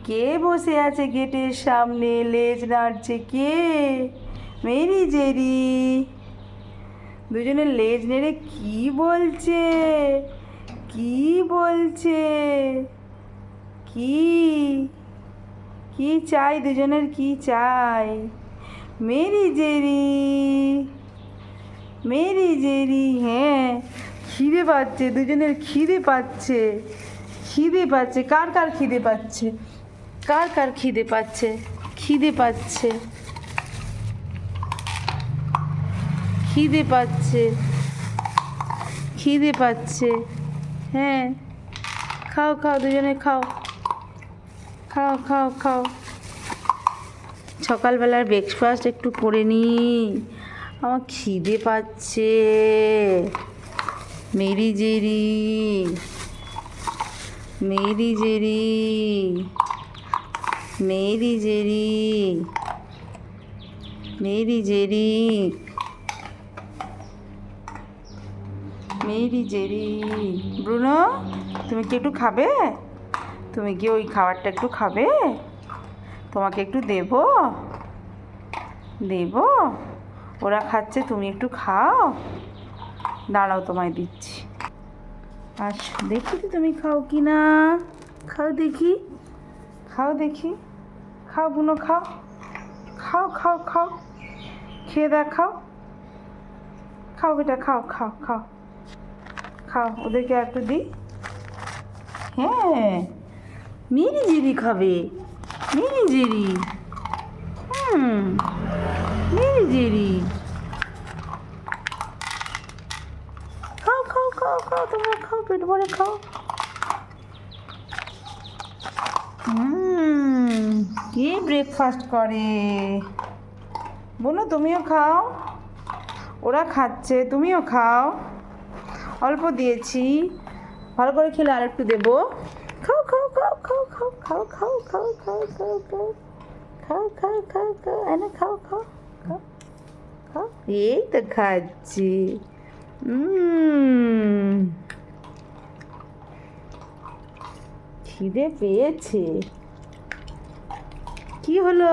কে বসে আছে গেটের সামনে, লেজ নাড়ছে কে? Mary Jerry. দুজনের লেজ নেড়ে কি বলছে? কি বলছে? কি কি চাই দুজনের, কি চাই? Mary Jerry, Mary Jerry. হ্যাঁ, খিদে পাচ্ছে দুজনের, খিদে পাচ্ছে, খিদে পাচ্ছে। কার কার খিদে পাচ্ছে? কার কার খিদে পাচ্ছে? খিদে পাচ্ছে, খিদে পাচ্ছে, খিদে পাচ্ছে। হ্যাঁ, খাও খাও দুজনে খাও, খাও খাও খাও। সকালবেলার ব্রেকফাস্ট একটু করে নি, আমার খিদে পাচ্ছে। Mary Jerry, Mary Jerry, Mary Jerry, Mary Jerry, Mary Jerry. Bruno, তুমি কি একটু খাবে? তুমি কি ওই খাবারটা একটু খাবে? তোমাকে একটু দেব, দেব? ওরা খাচ্ছে, তুমি একটু খাও। দাঁড়াও, তোমায় দিচ্ছি। আচ্ছা, দেখি তো তুমি খাও কি না। খাও দেখি, খাও দেখি। খাও বুনো, খাও, খাও খাও খাও, খেয়ে দেখাও। খাও বেটা, খাও খাও খাও খাও। ওদেরকে একটু দিই। হ্যাঁ, মেরি জেরি খাবে, মেরি জেরি। Mary Jerry. খাও খাও খাও খাও, তোমরা খাও, পেট ভরে খাও। কে ব্রেকফাস্ট করে? বোনো, তুমিও খাও। ওরা খাচ্ছে, তুমিও খাও। অল্প দিয়েছি, ভালো করে খেলে আর একটু দেবো। খাও খাও খাও খাও খাও খাও খাও খাও খাও খাও খাও খাও খাও খাও খাও, এনে খাও খাও খাও খাও। এই তো খাচ্ছি। খিদে পেয়েছে। কি হলো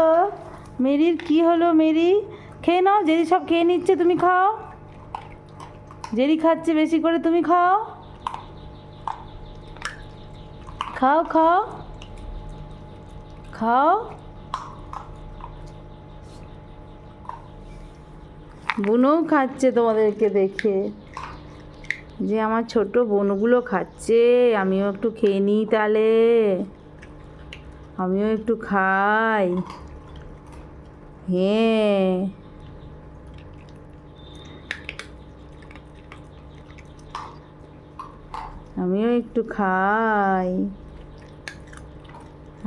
মেরির, কি হলো মেরি? খেয়ে নাও, জেরি সব খেয়ে নিচ্ছে, তুমি খাও। জেরি খাচ্ছে বেশি করে, তুমি খাও। খাও খাও খাও। বুনও খাচ্ছে তোমাদেরকে দেখে, যে আমার ছোট বোনগুলো খাচ্ছে, আমিও একটু খেয়ে নিই তাহলে। আমিও একটু খাই। হ্যাঁ, আমিও একটু খাই,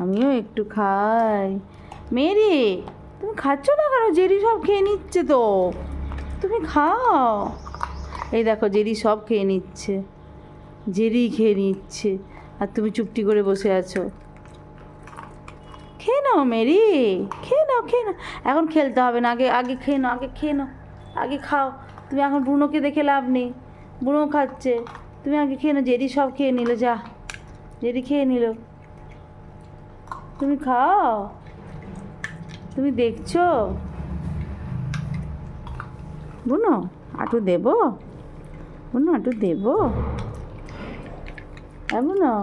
আমিও একটু খাই। মেরি, তুমি খাচ্ছ না কেন? জেরি সব খেয়ে নিচ্ছে তো, তুমি খাও। এই দেখো, জেরি সব খেয়ে নিচ্ছে, জেরি খেয়ে নিচ্ছে, আর তুমি চুপটি করে বসে আছো। খেয়ে নাও মেরি, খেয়ে নাও, খেয়ে নাও। এখন খেলতে হবে না, আগে আগে খেয়ে নাও, আগে খেয়ে নাও, আগে খাও। তুমি এখন বুনোকে দেখে লাভ নেই, বুনো খাচ্ছে, তুমি আগে খেয়ে নাও। জেরি সব খেয়ে নিল, যা, জেরি খেয়ে নিল, তুমি খাও। তুমি দেখছো? বুনো, আটু দেবো? বুনো, আটু দেবো? বুনো,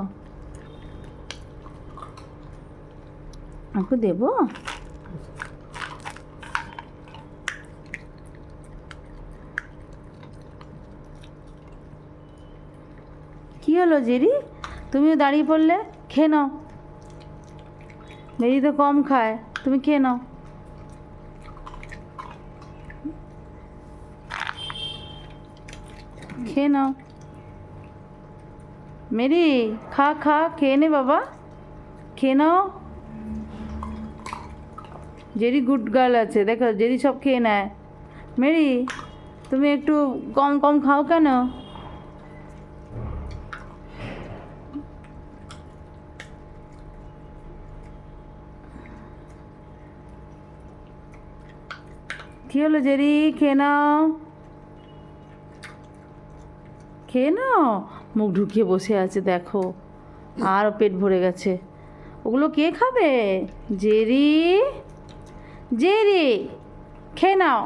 আটু দেবো? কি হলো জেরি, তুমিও দাঁড়িয়ে পড়লে? খেয়ে নাও, মেরি তো কম খায়, তুমি খেয়ে নাও। খেয়ে নাও মেরি, খা খা, খেয়ে নে বাবা, খেয়ে নাও। জেরি গুড গার্ল আছে, দেখো জেরি সব খেয়ে নেয়। মেরি, তুমি একটু কম কম খাও কেন? কি হলো জেরি, খেয়ে নাও, খেয়ে নাও। মুখ ঢুকিয়ে বসে আছে দেখো, আর পেট ভরে গেছে, ওগুলো কে খাবে? জেরি, জেরি খেয়ে নাও।